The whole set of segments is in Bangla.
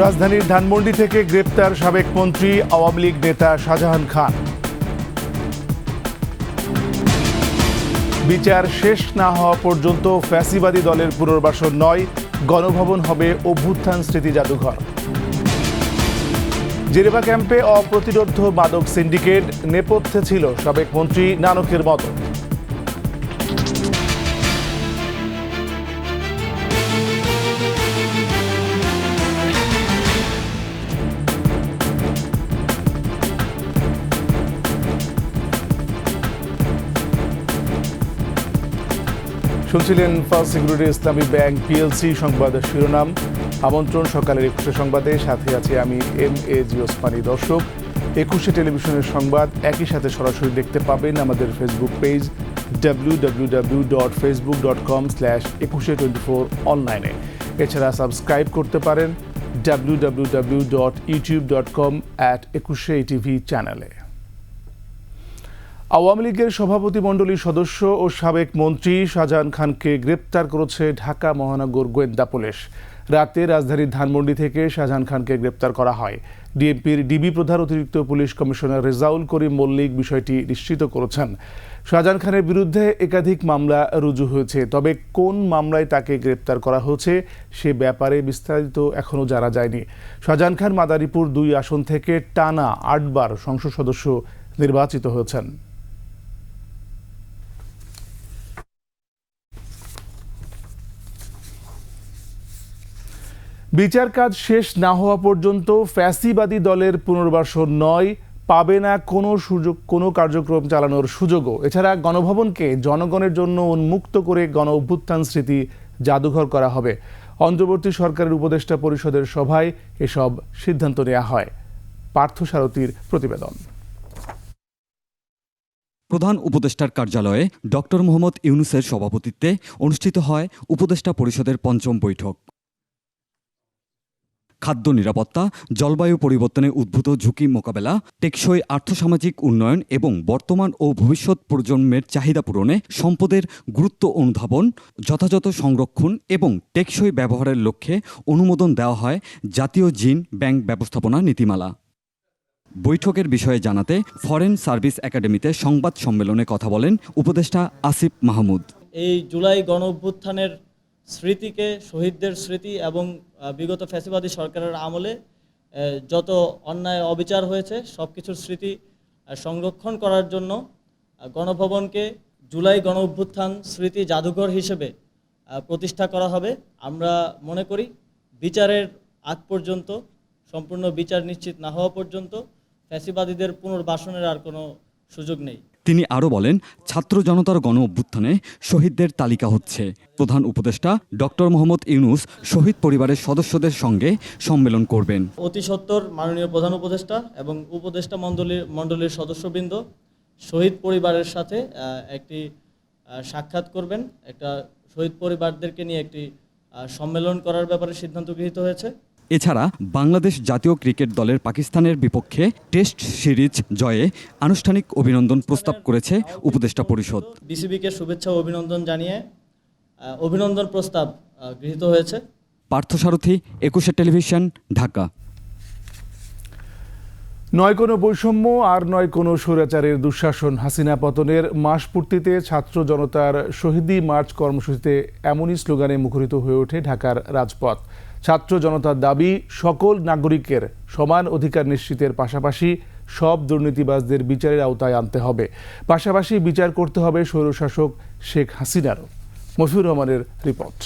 রাজধানীর ধানমন্ডি থেকে গ্রেপ্তার সাবেক মন্ত্রী আওয়ামী লীগ নেতা শাহজাহান খান। বিচার শেষ না হওয়া পর্যন্ত ফ্যাসিবাদী দলের পুনর্বাসন নয়, গণভবন হবে অভ্যুত্থান স্মৃতি জাদুঘর। জেনেভা ক্যাম্পে অপ্রতিরোধ্য মাদক সিন্ডিকেট, নেপথ্যে ছিল সাবেক মন্ত্রী নানকের মতো। শুনছিলেন ফার্স্ট সিকিউরিটি ইসলামী ব্যাংক পিএলসি সংবাদের শিরোনাম। আমন্ত্রণ সকালের 21 সংবাদে, সাথে আছি আমি MAG ওসমানী। দর্শক, 21 টেলিভিশনের সংবাদ একই সাথে সরাসরি দেখতে পাবেন আমাদের ফেসবুক পেজ www.facebook.com/2124 অনলাইনে। এছাড়া সাবস্ক্রাইব করতে পারেন www.youtube.com/21TV চ্যানেলে। আওয়ামী লীগের সভাপতিমণ্ডলীর সদস্য ও সাবেক মন্ত্রী শাহজাহান খানকে গ্রেপ্তার করেছে ঢাকা মহানগর গোয়েন্দা পুলিশ। রাতে রাজধানীর ধানমন্ডি থেকে শাহজাহান খানকে গ্রেপ্তার করা হয়। ডিএমপির ডিবি প্রধান অতিরিক্ত পুলিশ কমিশনার রেজাউল করিম মল্লিক বিষয়টি নিশ্চিত করেছেন। শাহজাহান খানের বিরুদ্ধে একাধিক মামলা রুজু হয়েছে, তবে কোন মামলায় তাকে গ্রেপ্তার করা হয়েছে সে ব্যাপারে বিস্তারিত এখনও জানা যায়নি। শাহজাহান খান মাদারীপুর 2 আসন থেকে টানা 8 বার সংসদ সদস্য নির্বাচিত হয়েছেন। বিচার কাজ শেষ না হওয়া পর্যন্ত ফ্যাসিবাদী দলের পুনর্বাসন নয়, পাবে না কোনো কার্যক্রম চালানোর সুযোগও। এছাড়া গণভবনকে জনগণের জন্য উন্মুক্ত করে গণ অভ্যুত্থান স্মৃতি জাদুঘর করা হবে। অন্তর্বর্তী সরকারের উপদেষ্টা পরিষদের সভায় এসব সিদ্ধান্ত নেওয়া হয়। পার্থসারথীর প্রতিবেদন। প্রধান উপদেষ্টার কার্যালয়ে ডক্টর মোহাম্মদ ইউনূসের সভাপতিত্বে অনুষ্ঠিত হয় উপদেষ্টা পরিষদের 5ম বৈঠক। খাদ্য নিরাপত্তা, জলবায়ু পরিবর্তনে উদ্ভূত ঝুঁকি মোকাবেলা, টেকসই আর্থসামাজিক উন্নয়ন এবং বর্তমান ও ভবিষ্যৎ প্রজন্মের চাহিদা পূরণে সম্পদের গুরুত্ব অনুধাবন, যথাযথ সংরক্ষণ এবং টেকসই ব্যবহারের লক্ষ্যে অনুমোদন দেওয়া হয় জাতীয় জিন ব্যাংক ব্যবস্থাপনা নীতিমালা। বৈঠকের বিষয়ে জানাতে ফরেন সার্ভিস একাডেমিতে সংবাদ সম্মেলনে কথা বলেন উপদেষ্টা আসিফ মাহমুদ। এই জুলাই গণ অভ্যুত্থানের স্মৃতিকে, শহীদদের স্মৃতি এবং বিগত ফ্যাসিবাদী সরকারের আমলে যত অন্যায় অবিচার হয়েছে সব কিছুর স্মৃতি সংরক্ষণ করার জন্য গণভবনকে জুলাই গণ অভ্যুত্থান স্মৃতি জাদুঘর হিসেবে প্রতিষ্ঠা করা হবে। আমরা মনে করি বিচারের আগ পর্যন্ত, সম্পূর্ণ বিচার নিশ্চিত না হওয়া পর্যন্ত ফ্যাসিবাদীদের পুনর্বাসনের আর কোনো সুযোগ নেই। তিনি আরও বলেন, ছাত্র জনতার গণ অভ্যুত্থানে শহীদদের তালিকা হচ্ছে। প্রধান উপদেষ্টা ডক্টর মোহাম্মদ ইউনূস শহীদ পরিবারের সদস্যদের সঙ্গে সম্মেলন করবেন। অতি সত্বর মাননীয় প্রধান উপদেষ্টা এবং উপদেষ্টা মণ্ডলীর সদস্যবৃন্দ শহীদ পরিবারের সাথে একটি সাক্ষাৎ করবেন। একটা শহীদ পরিবারদেরকে নিয়ে একটি সম্মেলন করার ব্যাপারে সিদ্ধান্ত গৃহীত হয়েছে। এছাড়া বাংলাদেশ জাতীয় ক্রিকেট দলের পাকিস্তানের বিপক্ষে টেস্ট সিরিজ জয়ে আনুষ্ঠানিক অভিনন্দন প্রস্তাব করেছে উপদেষ্টা পরিষদ। বিসিবিকে শুভেচ্ছা ও অভিনন্দন জানিয়ে অভিনন্দন প্রস্তাব গৃহীত হয়েছে। পার্থসারথী, 21 টেলিভিশন, ঢাকা। নয় কোনো বৈষম্য আর নয় কোনো স্বৈরাচারের দুঃশাসন। হাসিনা পতনের মাস পূর্তিতে ছাত্র জনতার শহীদি মার্চ কর্মসূচিতে এমনই স্লোগানে মুখরিত হয়ে ওঠে ঢাকার রাজপথ। ছাত্র জনতার দাবি, সকল নাগরিকের সমান অধিকার নিশ্চিতের পাশাপাশি সব দুর্নীতিবাজদের বিচারের আওতায় আনতে হবে। পাশাপাশি বিচার করতে হবে স্বৈরশাসক শেখ হাসিনারও। মফিউর রহমানের রিপোর্ট।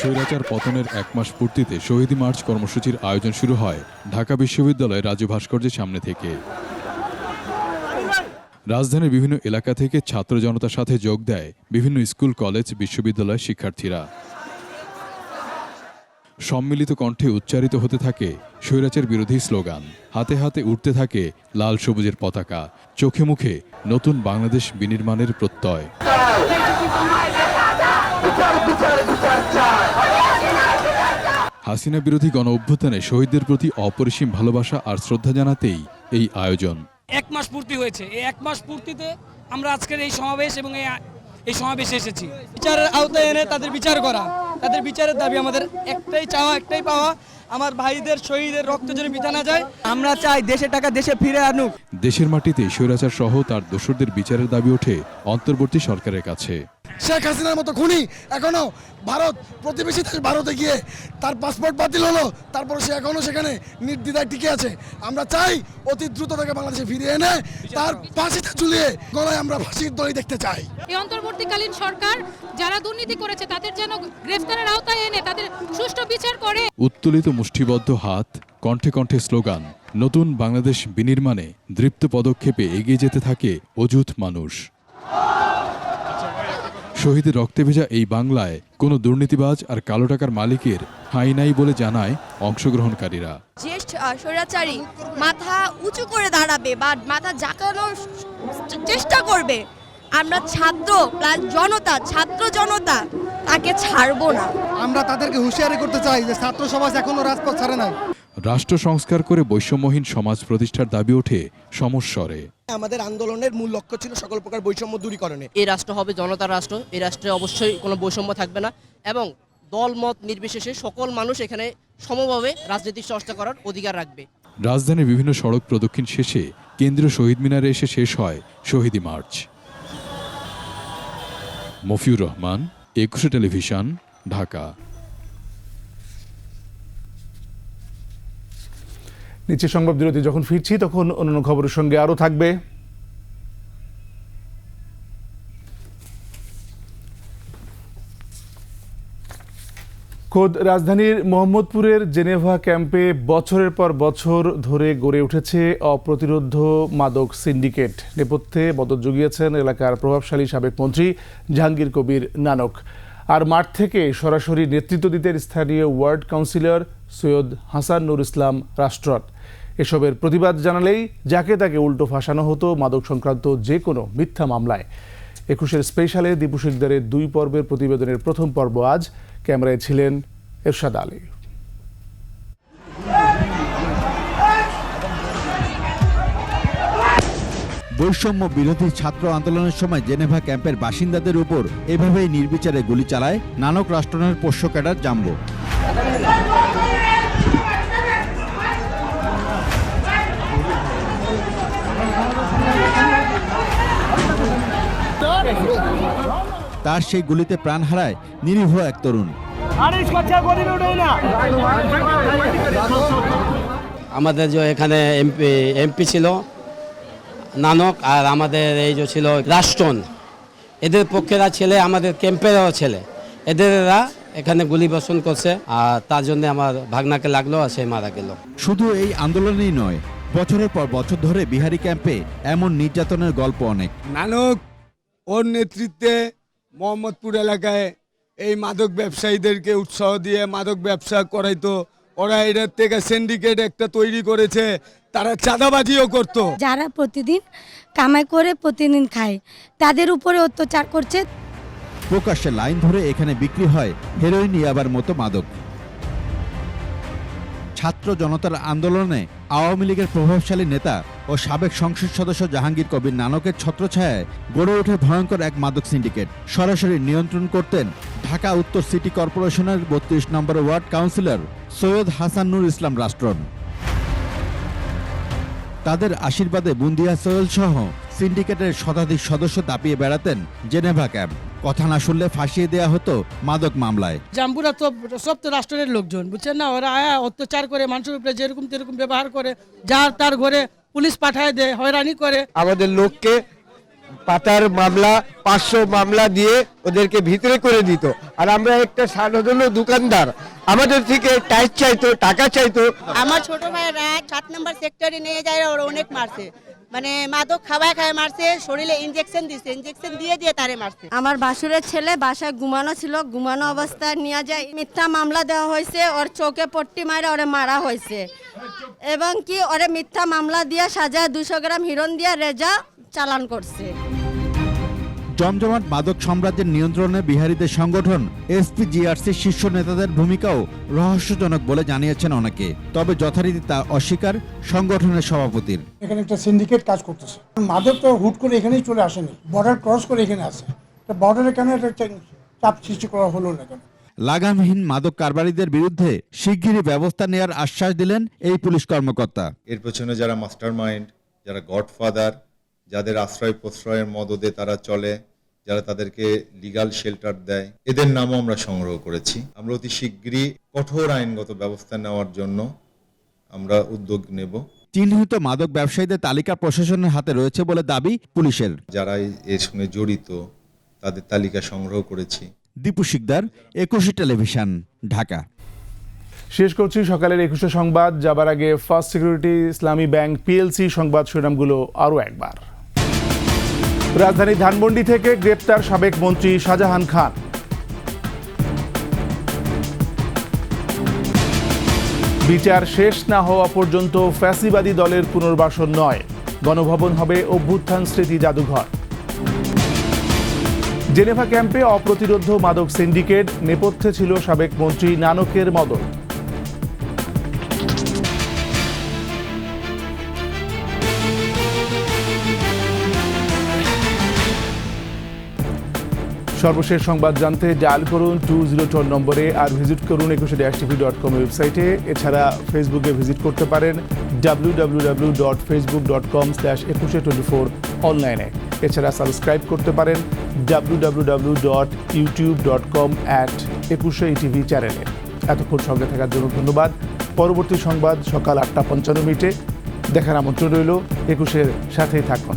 স্বৈরাচার পতনের 1 মাস পূর্তিতে শহীদি মার্চ কর্মসূচির আয়োজন শুরু হয় ঢাকা বিশ্ববিদ্যালয়ের রাজু ভাস্কর্যের সামনে থেকে। রাজধানীর বিভিন্ন এলাকা থেকে ছাত্র জনতার সাথে যোগ দেয় বিভিন্ন স্কুল, কলেজ, বিশ্ববিদ্যালয়ের শিক্ষার্থীরা। সম্মিলিত কণ্ঠে উচ্চারিত হতে থাকে স্বৈরাচার বিরোধী স্লোগান, হাতে হাতে উঠতে থাকে লাল সবুজের পতাকা, চোখে মুখে নতুন বাংলাদেশ বিনির্মাণের প্রত্যয়। হাসিনা বিরোধী গণ অভ্যুত্থানে শহীদদের প্রতি অপরিসীম ভালোবাসা আর শ্রদ্ধা জানাতেই এই আয়োজন। 1 মাস পূর্তি হয়েছে। এই 1 মাস পূর্তিতে আমরা আজকের এই সমাবেশ এবং এই সমাবেশে এসেছি। বিচারের আওতায় এনে তাদের বিচার করা, তাদের বিচারের দাবি আমাদের একটাই চাওয়া, একটাই পাওয়া, আমার ভাইদের শহীদের রক্ত যেন বৃথা না যায়। আমরা চাই দেশের টাকা দেশে ফিরে আনুক। দেশের মাটিতে স্বৈরাচার সহ তার দোসরদের বিচারের দাবি ওঠে অন্তর্বর্তী সরকারের কাছে। শেখ হাসিনার মতো খুনি এখনো ভারত, প্রতিবেশী দেশ ভারতে গিয়ে তার পাসপোর্ট বাতিল হলো, তারপর সে এখনো সেখানে নির্দ্বিধায় টিকে আছে। আমরা চাই অতি দ্রুত তাকে বাংলাদেশে ফিরিয়ে এনে তার ফাঁসিতে ঝুলিয়ে গলায় আমরা ফাঁসির দড়ি দেখতে চাই। এই অন্তর্বর্তীকালীন সরকার যারা দুর্নীতি করেছে তাদের যেন গ্রেফতারের আওতায় এনে তাদের সুষ্ঠু বিচার করে। উত্তোলিত মুষ্টিবদ্ধ হাত, কণ্ঠে কণ্ঠে স্লোগান, নতুন বাংলাদেশ বিনির্মাণে দৃপ্ত পদক্ষেপে এগিয়ে যেতে থাকে অযুত মানুষ। শহীদের রক্তে ভেজা এই বাংলায় কোনো দুর্নীতিবাজ আর কালো টাকার মালিকের ঠাঁই নাই বলে জানায় অংশগ্রহণকারীরা। যে স্বৈরাচারী মাথা উঁচু করে দাঁড়াবে বা মাথা ঝাঁকানোর চেষ্টা করবে, আমরা ছাত্র প্লাস জনতা, ছাত্র জনতা তাকে ছাড়বো না। আমরা তাদেরকে হুঁশিয়ারি করতে চাই যে ছাত্র সমাজ এখনো রাজপথ ছাড়ে নাই। রাষ্ট্র সংস্কার করে বৈষম্যহীন সমাজ প্রতিষ্ঠার দাবি ওঠে সমস্বরে। আমাদের আন্দোলনের মূল লক্ষ্য ছিল সকল প্রকার বৈষম্য দূরীকরণে। এই রাষ্ট্র হবে জনতার রাষ্ট্র। এই রাষ্ট্রে অবশ্যই কোনো বৈষম্য থাকবে না এবং দল মত নির্বিশেষে সকল মানুষ এখানে সমভাবে রাজনৈতিক চর্চা করার অধিকার রাখবে। রাজধানীর বিভিন্ন সড়ক প্রদক্ষিণ শেষে কেন্দ্রীয় শহীদ মিনারে এসে শেষ হয় শহীদি মার্চ। মফিউর রহমান, 21 টেলিভিশন, ঢাকা। নিচে সংবাদ বিরতি, যখন ফিরছি তখন অন্যান্য খবরের সঙ্গে আরও থাকবে। খোদ রাজধানীর মোহাম্মদপুরের জেনেভা ক্যাম্পে বছরের পর বছর ধরে গড়ে উঠেছে অপ্রতিরোধ্য মাদক সিন্ডিকেট। নেপথ্যে মদত জুগিয়েছেন এলাকার প্রভাবশালী সাবেক মন্ত্রী জাহাঙ্গীর কবির নানক। আর মাঠ থেকে সরাসরি নেতৃত্ব দিতেন স্থানীয় ওয়ার্ড কাউন্সিলর সৈয়দ হাসান নুর ইসলাম রাষ্ট্রত। এসবের প্রতিবাদ জানালেই যাকে তাকে উল্টো ফাঁসানো হতো মাদক সংক্রান্ত যে কোনো মিথ্যা মামলায়। 21 স্পেশালে দীপু শিকদারের 2 পর্বের প্রতিবেদনের প্রথম পর্ব আজ। ক্যামেরায় ছিলেন এরশাদ আলী। বৈষম্য বিরোধী ছাত্র আন্দোলনের সময় জেনেভা ক্যাম্পের বাসিন্দাদের উপর এভাবেই নির্বিচারে গুলি চালায় নানক রাষ্ট্রনের পোষ্য ক্যাডার জাম্বো। তার সেই গুলিতে প্রাণ হারায় নিরীহ এক তরুণ। আমাদের যে এখানে এমপি ছিল নানক আর আমাদের এই যে ছিল রাষ্ট্রন, এদের পক্ষেরা ছেলে, আমাদের ক্যাম্পেরও ছেলে, এদেররা এখানে গুলি বর্ষণ করছে আর তার জন্য আমার ভাগনাকে লাগলো আর সে মারা গেল। শুধু এই আন্দোলনেই নয়, বছরের পর বছর ধরে বিহারি ক্যাম্পে এমন নির্যাতনের গল্প অনেক। নানক ওর নেতৃত্বে মোহাম্মদপুর এলাকায় এই মাদক ব্যবসায়ীদেরকে উৎসাহ দিয়ে মাদক ব্যবসা করাইতো। ওরা এটার থেকে সিন্ডিকেট একটা তৈরি করেছে, তারা চাঁদাবাজিও করতো। যারা প্রতিদিন কামাই করে প্রতিদিন খায় তাদের উপরে অত্যাচার করছে। প্রকাশ্যে লাইন ধরে এখানে বিক্রি হয় হেরোইন, ইয়াবার মতো মাদক। ছাত্র জনতার আন্দোলনে আওয়ামী লীগের প্রভাবশালী নেতা ও সাবেক সংসদ সদস্য জাহাঙ্গীর কবির নানকের ছত্রছায়ায় গড়ে ওঠে ভয়ঙ্কর এক মাদক সিন্ডিকেট। সরাসরি নিয়ন্ত্রণ করতেন ঢাকা উত্তর সিটি কর্পোরেশনের 32 নম্বর ওয়ার্ড কাউন্সিলর সৈয়দ হাসান নুর ইসলাম রাষ্ট্রন। তাদের আশীর্বাদে বুন্দিয়া সোহেল সহ সিন্ডিকেটের শতাধিক সদস্য দাপিয়ে বেড়াতেন জেনেভা ক্যাম্প। কথা না শুনলে ফাঁসিয়ে দেয়া হতো মাদক মামলায়। জাম্বুরা সব তো রাষ্ট্রের লোকজন, বুঝছেন না? ওরা আয়া অত্যাচার করে, মানুষের উপরে যেরকম তেরকম ব্যবহার করে, যার তার ঘরে পুলিশ পাঠায় দেয়, হয়রানি করে। আমাদের লোককে পাতার মামলা 500 মামলা দিয়ে ওদেরকে ভিতরে করে দিত। আর আমরা একটা সাধারণ দোকানদার, আমাদের থেকে টাইট চাইতো, টাকা চাইতো। আমার ছোট ভাইয়েরা 7 নম্বর সেক্টরে নিয়ে যায়, ওরা অনেক মারছে, মানে মাদক খাওয়ায় মারছে, শরীরে ইনজেকশন দিছে, ইনজেকশন দিয়ে তারে মারছে। আমার বাসুরের ছেলে বাসায় ঘুমানো ছিল, ঘুমানো অবস্থায় নিয়ে যায়, মিথ্যা মামলা দেওয়া হয়েছে, ওর চোখে পট্টি মারে ওরে মারা হয়েছে এবং কি ওরে মিথ্যা মামলা দিয়ে সাজায় 200 গ্রাম হিরোইন দিয়ে রেজা চালান করছে। জমজমাট মাদক সাম্রাজ্যের নিয়ন্ত্রণে বিহারীদের সংগঠন এসপিজিআরসির শীর্ষ নেতাদের ভূমিকাও রহস্যজনক বলে জানিয়েছেন অনেকে। তবে যথারীতি তা অস্বীকার সংগঠনের সভাপতির। এখানে একটা সিন্ডিকেট কাজ করতেছে। মাদক তো হুট করে এখানেই চলে আসেনি, বর্ডার ক্রস করে এখানে আসে। বর্ডারে কেন একটা চাপ সৃষ্টি করা হলো না কেন? লাগামহীন মাদক কারবারিদের বিরুদ্ধে শিগগিরই ব্যবস্থা নেওয়ার আশ্বাস দিলেন এই পুলিশ কর্মকর্তা। এর পেছনে যারা মাস্টারমাইন্ড, যারা গডফাদার, যাদের আশ্রয় প্রশ্রয়ের মদদে তারা চলে, যারা তাদেরকে লিগ্যাল শেল্টার দেয়, এদের নামও আমরা সংগ্রহ করেছি। আমরা অতি শিগগিরই কঠোর আইনগত ব্যবস্থা নেওয়ার জন্য আমরা উদ্যোগ নেব। চিহ্নিত মাদক ব্যবসায়ীদের তালিকা প্রশাসনের হাতে রয়েছে বলে দাবি পুলিশের। যারা এর সঙ্গে জড়িত তাদের তালিকা সংগ্রহ করেছি। দীপু শিকদার, 21 টেলিভিশন, ঢাকা। শেষ করছি সকালের 21 সংবাদ। যাবার আগে ফার্স্ট সিকিউরিটি ইসলামী ব্যাংক পিএলসি সংবাদ শিরোনামগুলো আরও একবার। রাজধানী ধানমন্ডি থেকে গ্রেপ্তার সাবেক মন্ত্রী শাহজাহান খান। বিচার শেষ না হওয়া পর্যন্ত ফ্যাসিবাদী দলের পুনর্বাসন নয়, গণভবন হবে অভ্যুত্থান স্মৃতি জাদুঘর। জেনেভা ক্যাম্পে অপ্রতিরোধ্য মাদক সিন্ডিকেট, নেপথ্যে ছিল সাবেক মন্ত্রী নানকের মদত। সর্বশেষ সংবাদ জানতে ডায়াল করুন 202 নম্বরে আর ভিজিট করুন 21-tv.com ওয়েবসাইটে। এছাড়া ফেসবুকে ভিজিট করতে পারেন www.facebook.com/2124 অনলাইনে। এছাড়া সাবস্ক্রাইব করতে পারেন www.youtube.com/21tv চ্যানেলে। এতক্ষণ সঙ্গে থাকার জন্য ধন্যবাদ। পরবর্তী সংবাদ সকাল 8:55 দেখার আমন্ত্রণ রইল। 21-এর সাথেই থাকুন।